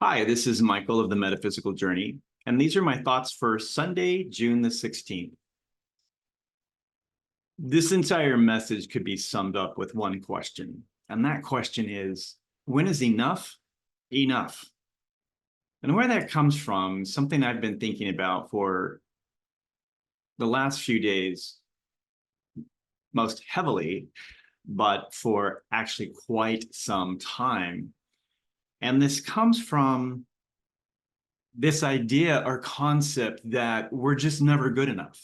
Hi, this is Michael of the Metaphysical Journey, and these are my thoughts for Sunday, June the 16th. This entire message could be summed up with one question, and that question is, when is enough enough? And where that comes from, something I've been thinking about for the last few days, most heavily, but for actually quite some time. And this comes from this idea or concept that we're just never good enough.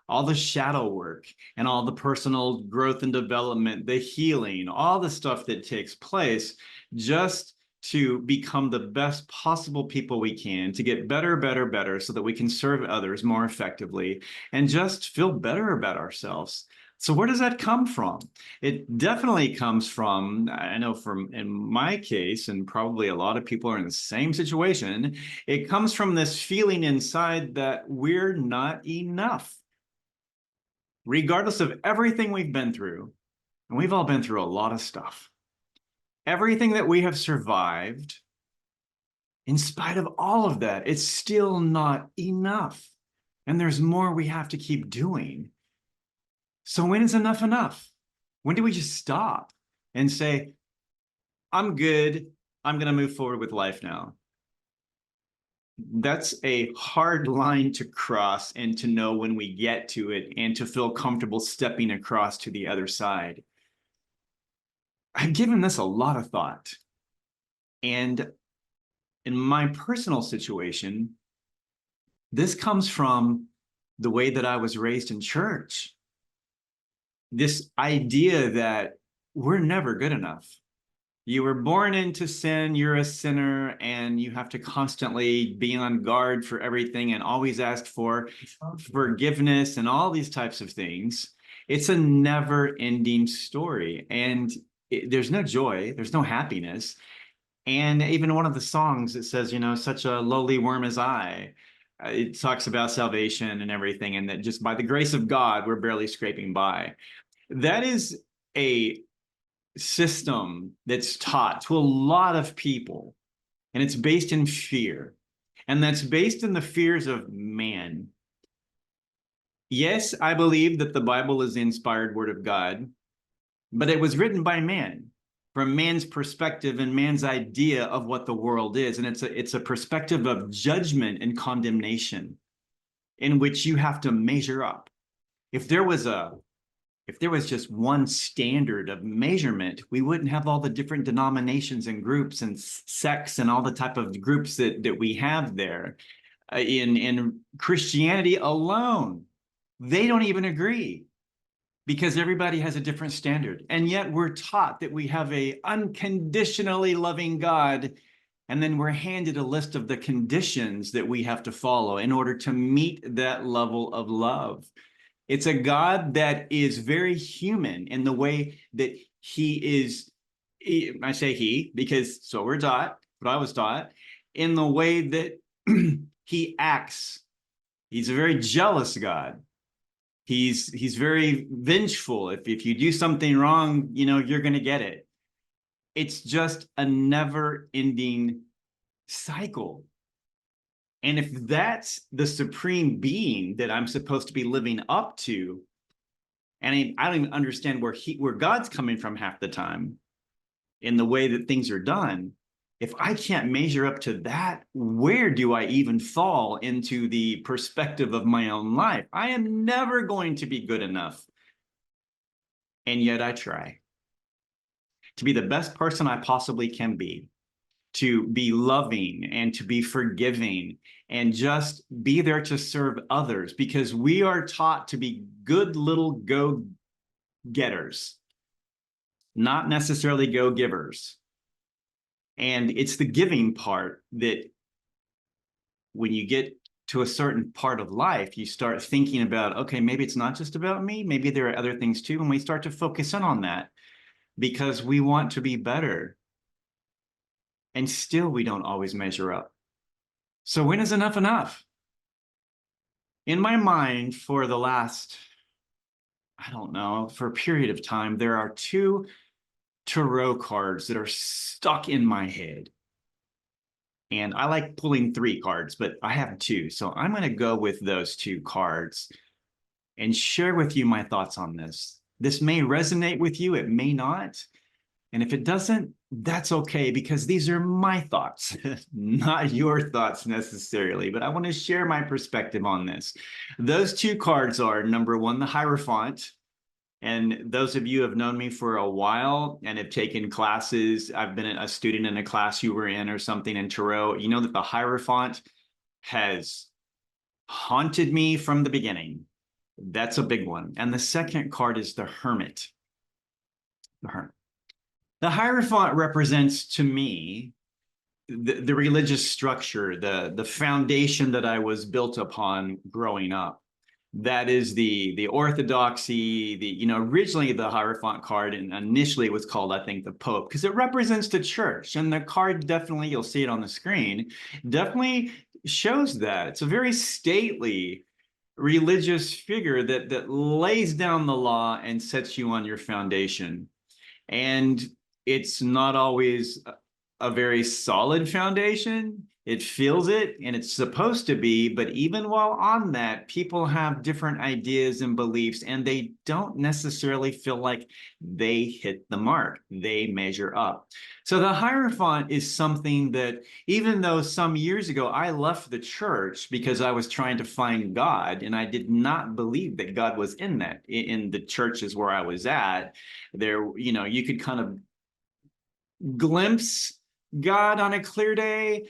All the shadow work and all the personal growth and development, the healing, all the stuff that takes place just to become the best possible people we can, to get better, better, better, so that we can serve others more effectively and just feel better about ourselves. So where does that come from? It definitely comes from, I know from in my case, and probably a lot of people are in the same situation, it comes from this feeling inside that we're not enough. Regardless of everything we've been through, and we've all been through a lot of stuff, everything that we have survived, in spite of all of that, it's still not enough. And there's more we have to keep doing. So when is enough enough? When do we just stop and say, I'm good, I'm going to move forward with life now? That's a hard line to cross and to know when we get to it and to feel comfortable stepping across to the other side. I've given this a lot of thought. And in my personal situation, this comes from the way that I was raised in church. This idea that we're never good enough. You were born into sin, you're a sinner, and you have to constantly be on guard for everything and always ask for forgiveness and all these types of things. It's a never-ending story, and there's no joy, there's no happiness. And even one of the songs, it says, such a lowly worm as I. It talks about salvation and everything, and that just by the grace of God, we're barely scraping by. That is a system that's taught to a lot of people, and it's based in fear, and that's based in the fears of man. Yes, I believe that the Bible is the inspired word of God, but it was written by man from man's perspective and man's idea of what the world is, and it's a perspective of judgment and condemnation in which you have to measure up. If there was just one standard of measurement, we wouldn't have all the different denominations and groups and sects and all the type of groups that we have there. In Christianity alone, they don't even agree because everybody has a different standard. And yet we're taught that we have a unconditionally loving God, and then we're handed a list of the conditions that we have to follow in order to meet that level of love. It's a God that is very human in the way that he is, I say he, because so we're taught, but I was taught, in the way that he acts. He's a very jealous God. He's very vengeful. If you do something wrong, you're going to get it. It's just a never-ending cycle. And if that's the supreme being that I'm supposed to be living up to, and I don't even understand where God's coming from half the time in the way that things are done. If I can't measure up to that, where do I even fall into the perspective of my own life? I am never going to be good enough. And yet I try to be the best person I possibly can be, to be loving and to be forgiving and just be there to serve others, because we are taught to be good little go-getters, not necessarily go-givers. And it's the giving part that when you get to a certain part of life, you start thinking about, okay, maybe it's not just about me. Maybe there are other things too. And we start to focus in on that because we want to be better. And still, we don't always measure up. So when is enough enough? In my mind, for the last, I don't know, for a period of time, there are two tarot cards that are stuck in my head. And I like pulling 3 cards, but I have 2. So I'm going to go with those 2 cards and share with you my thoughts on this. This may resonate with you, it may not. And if it doesn't, that's okay, because these are my thoughts, not your thoughts necessarily, but I want to share my perspective on this. Those 2 cards are, number 1, the Hierophant. And those of you who have known me for a while and have taken classes, I've been a student in a class you were in or something in Tarot, you know that the Hierophant has haunted me from the beginning. That's a big one. And the second card is the Hermit. The Hermit. The Hierophant represents to me the religious structure, the foundation that I was built upon growing up. That is the orthodoxy, originally the Hierophant card, and initially it was called, I think, the Pope, because it represents the church. And the card definitely, you'll see it on the screen, definitely shows that. It's a very stately religious figure that lays down the law and sets you on your foundation. And it's not always a very solid foundation. It feels it, and it's supposed to be, but even while on that, people have different ideas and beliefs, and they don't necessarily feel like they hit the mark. They measure up. So the Hierophant is something that, even though some years ago I left the church because I was trying to find God, and I did not believe that God was in the churches where I was at, there, you could kind of glimpse God on a clear day,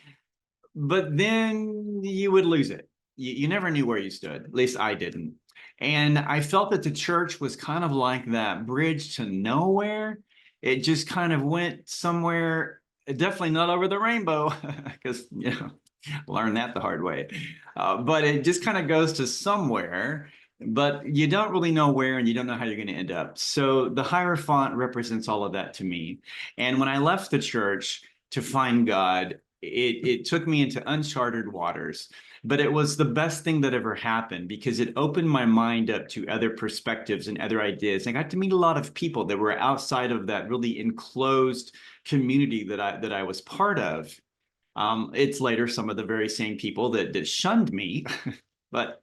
but then you would lose it. You never knew where you stood. At least I didn't. And I felt that the church was kind of like that bridge to nowhere. It just kind of went somewhere, definitely not over the rainbow, because, learned that the hard way. But it just kind of goes to somewhere, but you don't really know where, and you don't know how you're going to end up. So the Hierophant represents all of that to me. And when I left the church to find God, it took me into uncharted waters, but it was the best thing that ever happened, because it opened my mind up to other perspectives and other ideas. I got to meet a lot of people that were outside of that really enclosed community that I was part of. It's later some of the very same people that shunned me, but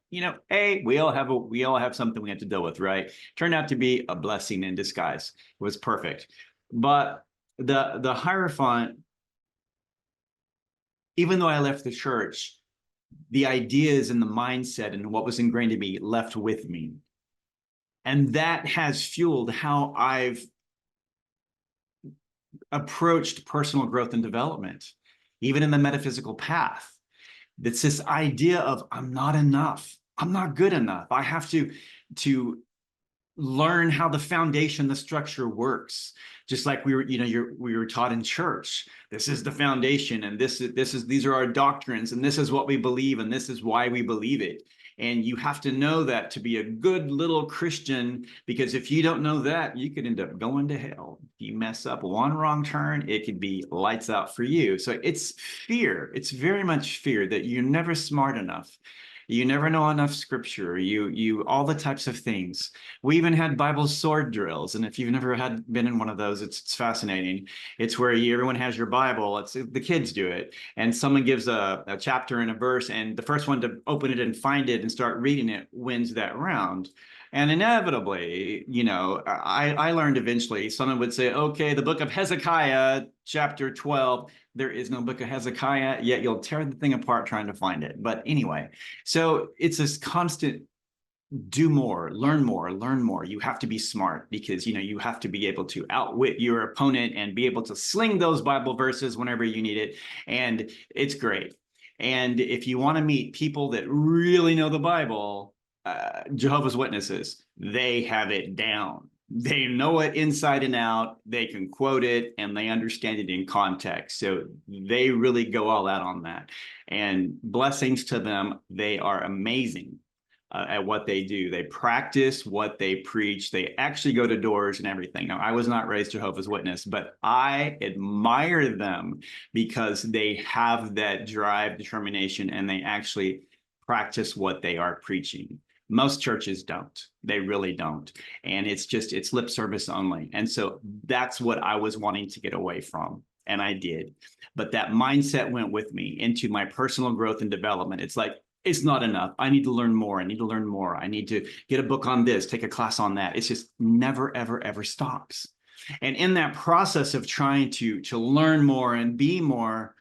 hey, we all have something we have to deal with, right? Turned out to be a blessing in disguise. It was perfect. But the Hierophant, even though I left the church, the ideas and the mindset and what was ingrained in me left with me. And that has fueled how I've approached personal growth and development, even in the metaphysical path. It's this idea of I'm not enough. I'm not good enough. I have to learn how the foundation, the structure works. Just like we were taught in church. This is the foundation, and these are our doctrines, and this is what we believe, and this is why we believe it. And you have to know that to be a good little Christian, because if you don't know that, you could end up going to hell. If you mess up one wrong turn, it could be lights out for you. So it's fear. It's very much fear that you're never smart enough. You never know enough scripture, all the types of things. We even had Bible sword drills. And if you've never been in one of those, it's fascinating. It's where everyone has your Bible. The kids do it. And someone gives a chapter and a verse, and the first one to open it and find it and start reading it wins that round. And inevitably, I learned eventually, someone would say, okay, the book of Hezekiah, chapter 12, there is no book of Hezekiah, yet you'll tear the thing apart trying to find it. But anyway, so it's this constant do more, learn more, learn more. You have to be smart, because, you have to be able to outwit your opponent and be able to sling those Bible verses whenever you need it. And it's great. And if you want to meet people that really know the Bible, Jehovah's Witnesses, they have it down. They know it inside and out. They can quote it, and they understand it in context. So they really go all out on that. And blessings to them. They are amazing at what they do. They practice what they preach. They actually go to doors and everything. Now, I was not raised Jehovah's Witness, but I admire them because they have that drive, determination, and they actually practice what they are preaching. Most churches don't. They really don't. And it's lip service only. And so that's what I was wanting to get away from. and I did. But that mindset went with me into my personal growth and development. It's like, it's not enough. I need to learn more. I need to learn more. I need to get a book on this, take a class on that. It's just never, ever, ever stops. And in that process of trying to learn more and be more,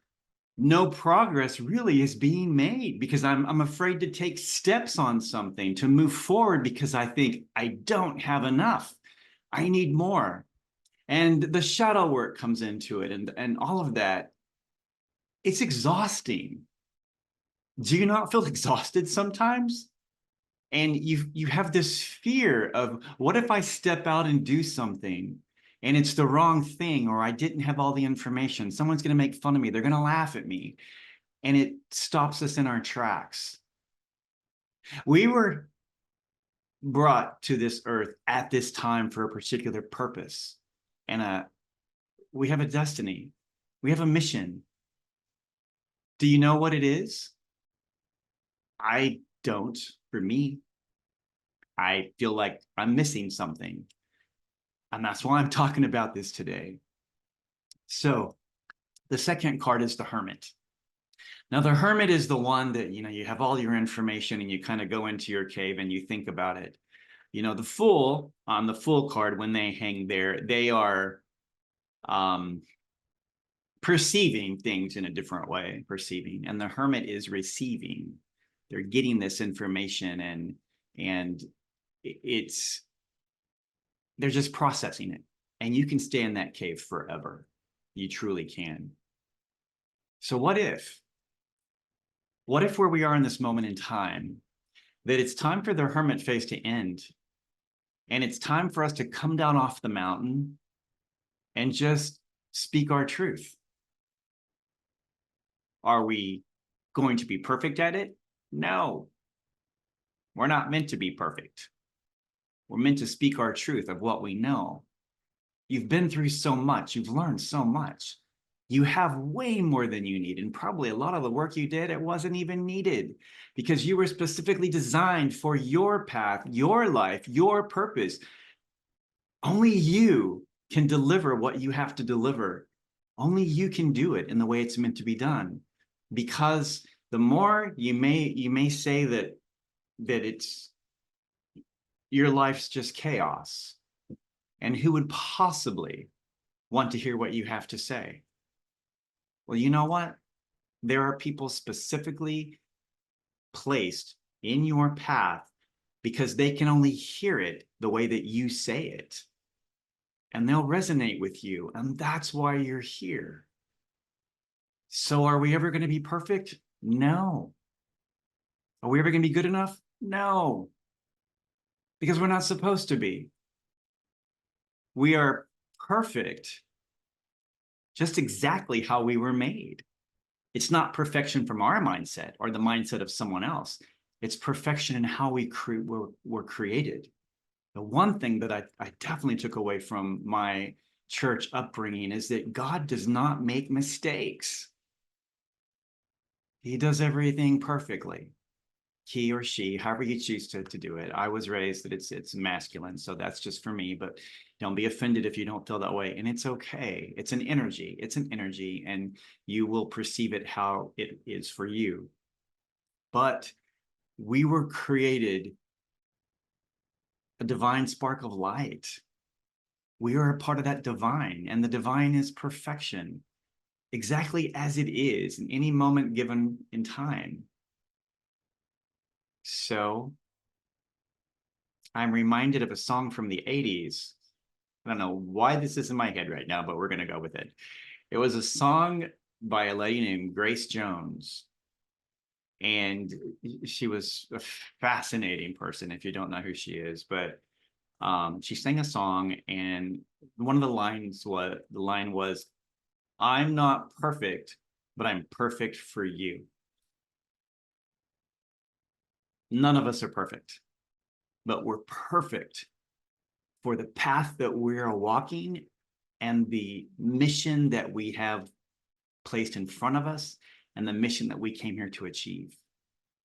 no progress really is being made because I'm afraid to take steps on something, to move forward, because I think I don't have enough. I need more. And the shadow work comes into it, and all of that. It's exhausting. Do you not feel exhausted sometimes? And you have this fear of, what if I step out and do something and it's the wrong thing, or I didn't have all the information? Someone's going to make fun of me. They're going to laugh at me. And it stops us in our tracks. We were brought to this earth at this time for a particular purpose. And we have a destiny. We have a mission. Do you know what it is? I don't. For me, I feel like I'm missing something. And that's why I'm talking about this today. So the second card is the Hermit. Now, the Hermit is the one that, you have all your information and you kind of go into your cave and you think about it. The Fool, on the Fool card, when they hang there, they are perceiving things in a different way, and the Hermit is receiving. They're getting this information, and they're just processing it. And you can stay in that cave forever. You truly can. So what if where we are in this moment in time, that it's time for the Hermit phase to end, and it's time for us to come down off the mountain and just speak our truth? Are we going to be perfect at it? No. We're not meant to be perfect. We're meant to speak our truth of what we know. You've been through so much. You've learned so much. You have way more than you need. And probably a lot of the work you did, it wasn't even needed, because you were specifically designed for your path, your life, your purpose. Only you can deliver what you have to deliver. Only you can do it in the way it's meant to be done. Because the more you may say that it's your life's just chaos, and who would possibly want to hear what you have to say? Well, you know what? There are people specifically placed in your path because they can only hear it the way that you say it. And they'll resonate with you. And that's why you're here. So are we ever going to be perfect? No. Are we ever going to be good enough? No. Because we're not supposed to be. We are perfect just exactly how we were made. It's not perfection from our mindset or the mindset of someone else. It's perfection in how we were created. The one thing that I definitely took away from my church upbringing is that God does not make mistakes. He does everything perfectly. He or she, however you choose to do it. I was raised that it's masculine, so that's just for me, but don't be offended if you don't feel that way. And it's okay. It's an energy, and you will perceive it how it is for you. But we were created a divine spark of light. We are a part of that divine, and the divine is perfection, exactly as it is in any moment given in time. So I'm reminded of a song from the 80s. I don't know why this is in my head right now, but we're going to go with it. It was a song by a lady named Grace Jones. And she was a fascinating person if you don't know who she is. But she sang a song, and one of the line was, "I'm not perfect, but I'm perfect for you." None of us are perfect, but we're perfect for the path that we're walking and the mission that we have placed in front of us and the mission that we came here to achieve.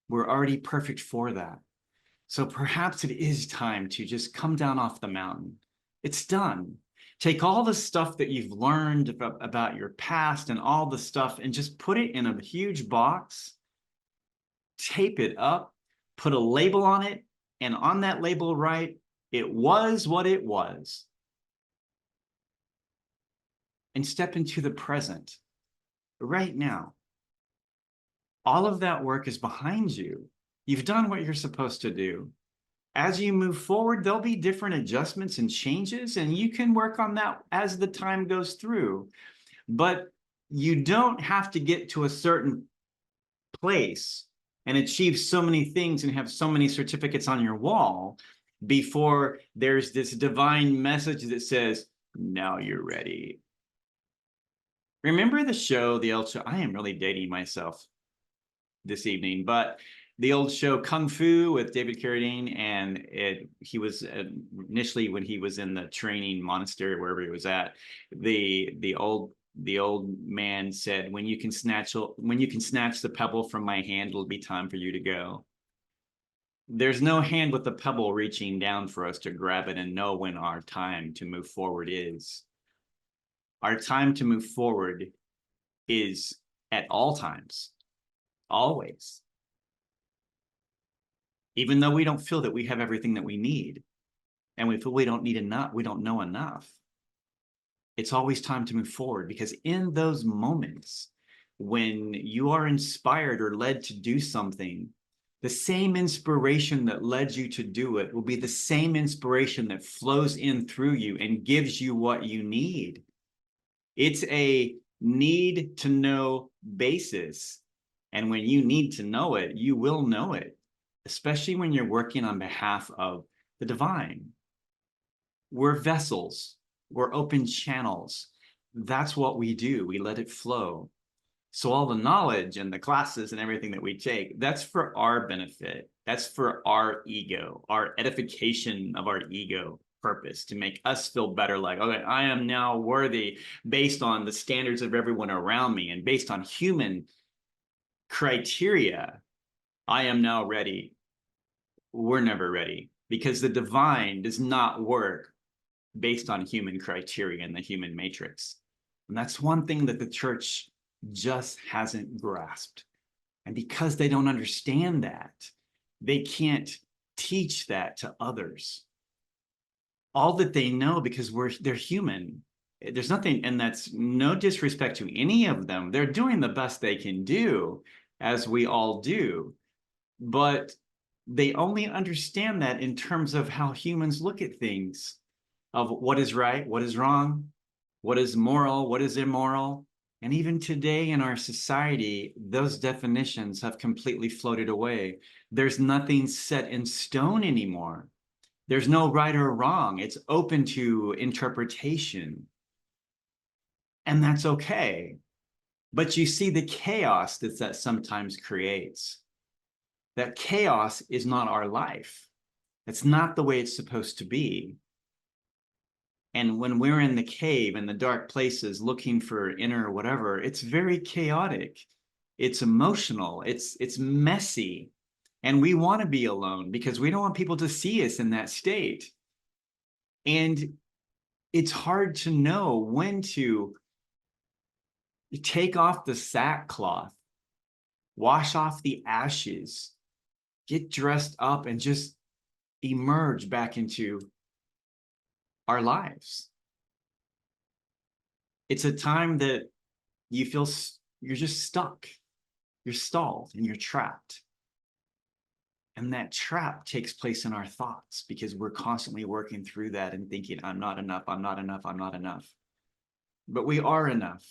We're already perfect for that. So perhaps it is time to just come down off the mountain. It's done. Take all the stuff that you've learned about your past and all the stuff and just put it in a huge box, tape it up, put a label on it, and on that label write, "It was what it was." And step into the present right now. All of that work is behind you. You've done what you're supposed to do. As you move forward, there'll be different adjustments and changes, and you can work on that as the time goes through. But you don't have to get to a certain place and achieve so many things and have so many certificates on your wall before there's this divine message that says, now you're ready. Remember the show, the old show? I am really dating myself this evening, but the old show Kung Fu with David Carradine, and he was initially, when he was in the training monastery, wherever he was at, the old man said, when you can snatch the pebble from my hand, it'll be time for you to go. There's no hand with the pebble reaching down for us to grab it and know when our time to move forward is. Our time to move forward is at all times, always. Even though we don't feel that we have everything that we need, and we feel we don't need enough, we don't know enough, it's always time to move forward, because in those moments when you are inspired or led to do something, the same inspiration that led you to do it will be the same inspiration that flows in through you and gives you what you need. It's a need to know basis. And when you need to know it, you will know it, especially when you're working on behalf of the divine. We're vessels, we're open channels. That's what we do. We let it flow. So all the knowledge and the classes and everything that we take, that's for our benefit. That's for our ego, our edification of our ego purpose, to make us feel better, like, okay, I am now worthy based on the standards of everyone around me and based on human criteria. I am now ready. We're never ready, because the divine does not work based on human criteria and the human matrix. And that's one thing that the church just hasn't grasped. And because they don't understand that, they can't teach that to others. All that they know, because they're human. There's nothing, and that's no disrespect to any of them. They're doing the best they can do, as we all do. But they only understand that in terms of how humans look at things, of what is right, what is wrong, what is moral, what is immoral. And even today in our society, those definitions have completely floated away. There's nothing set in stone anymore. There's no right or wrong. It's open to interpretation. And that's okay. But you see the chaos that sometimes creates. That chaos is not our life. It's not the way it's supposed to be. And when we're in the cave, in the dark places, looking for inner whatever, it's very chaotic. It's emotional. It's messy. And we want to be alone because we don't want people to see us in that state. And it's hard to know when to take off the sackcloth, wash off the ashes, get dressed up, and just emerge back into our lives. It's a time that you feel you're just stuck, you're stalled, and you're trapped. And that trap takes place in our thoughts, because we're constantly working through that and thinking, I'm not enough, I'm not enough, I'm not enough. But we are enough.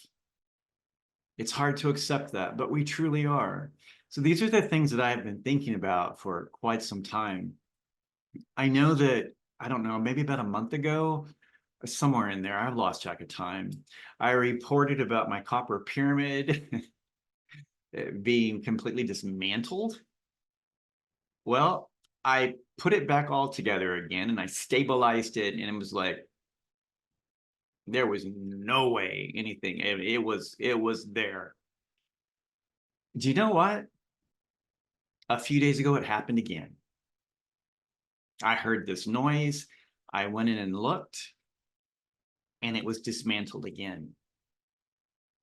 It's hard to accept that, but we truly are. So these are the things that I've been thinking about for quite some time. I know that, I don't know, maybe about a month ago, somewhere in there, I've lost track of time, I reported about my copper pyramid being completely dismantled. Well, I put it back all together again, and I stabilized it, and it was like, there was no way anything, it was there. Do you know what? A few days ago, it happened again. I heard this noise. I went in and looked. and it was dismantled again.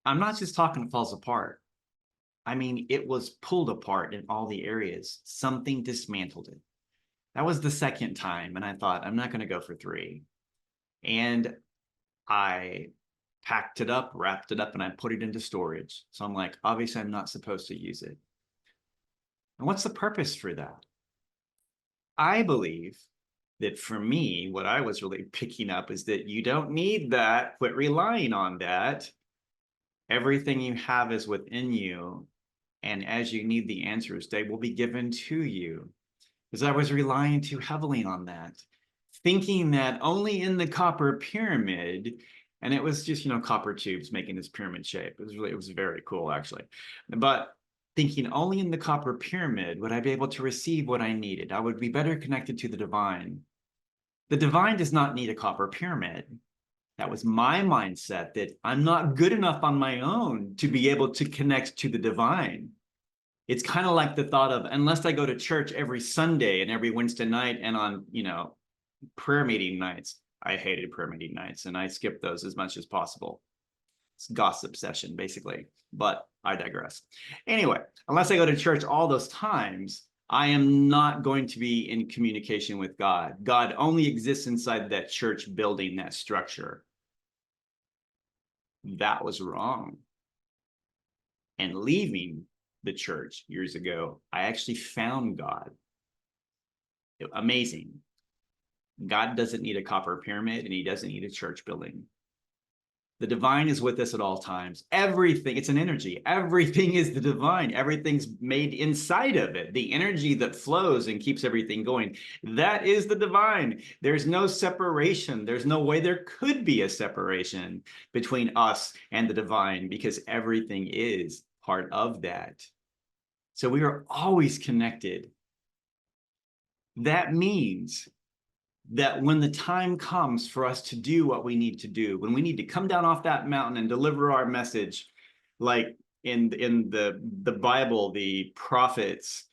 I'm not just talking it falls apart. I mean, it was pulled apart in all the areas. Something dismantled it. That was the second time. And I thought, I'm not going to go for 3. And I packed it up, wrapped it up, and I put it into storage. So I'm like, obviously, I'm not supposed to use it. And what's the purpose for that? I believe that for me, what I was really picking up is that you don't need that. Quit relying on that. Everything you have is within you. And as you need the answers, they will be given to you. Because I was relying too heavily on that, thinking that only in the copper pyramid, and it was just, copper tubes making this pyramid shape. It was very cool, actually. But thinking only in the copper pyramid would I be able to receive what I needed. I would be better connected to the divine. The divine does not need a copper pyramid. That was my mindset, that I'm not good enough on my own to be able to connect to the divine. It's kind of like the thought of, unless I go to church every Sunday and every Wednesday night and on, prayer meeting nights. I hated prayer meeting nights and I skipped those as much as possible. It's gossip session, basically, but I digress. Anyway, unless I go to church all those times, I am not going to be in communication with God. God only exists inside that church building, that structure. That was wrong. And leaving the church years ago, I actually found God. Amazing. God doesn't need a copper pyramid and he doesn't need a church building. The divine is with us at all times. Everything, it's an energy. Everything is the divine. Everything's made inside of it. The energy that flows and keeps everything going. That is the divine. There's no separation. There's no way there could be a separation between us and the divine, because everything is part of that. So we are always connected. That means that when the time comes for us to do what we need to do, when we need to come down off that mountain and deliver our message, like in the Bible, the prophets,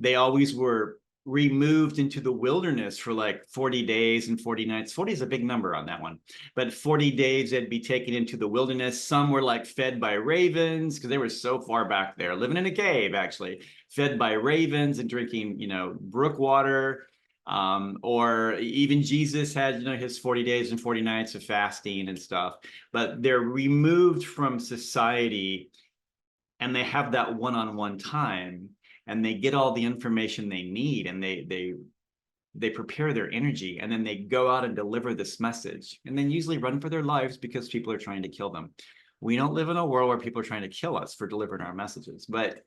they always were removed into the wilderness for like 40 days and 40 nights. 40 is a big number on that one, but 40 days they'd be taken into the wilderness. Some were like fed by ravens because they were so far back there, living in a cave, actually, fed by ravens and drinking, brook water. Or even Jesus had, his 40 days and 40 nights of fasting and stuff, but they're removed from society and they have that one-on-one time and they get all the information they need and they prepare their energy and then they go out and deliver this message and then usually run for their lives because people are trying to kill them. We don't live in a world where people are trying to kill us for delivering our messages, but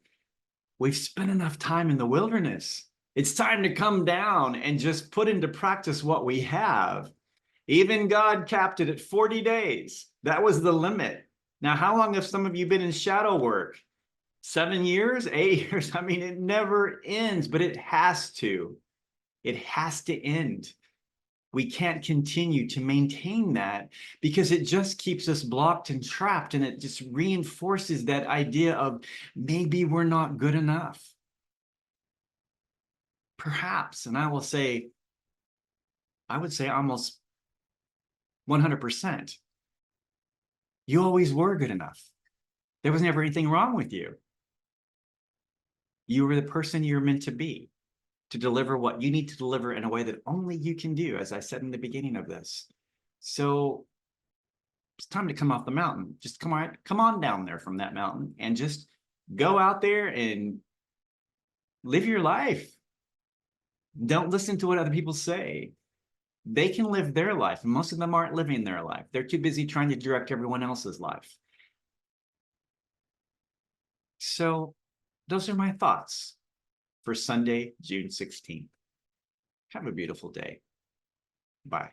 we've spent enough time in the wilderness. It's time to come down and just put into practice what we have. Even God capped it at 40 days. That was the limit. Now, how long have some of you been in shadow work? 7 years, 8 years? I mean, it never ends, but it has to. It has to end. We can't continue to maintain that because it just keeps us blocked and trapped, and it just reinforces that idea of maybe we're not good enough. Perhaps, and I would say almost 100%. You always were good enough. There was never anything wrong with you. You were the person you're meant to be, to deliver what you need to deliver in a way that only you can do, as I said in the beginning of this. So it's time to come off the mountain. Just come on down there from that mountain and just go out there and live your life. Don't listen to what other people say. They can live their life, and most of them aren't living their life. They're too busy trying to direct everyone else's life. So those are my thoughts for Sunday, June 16th. Have a beautiful day. Bye.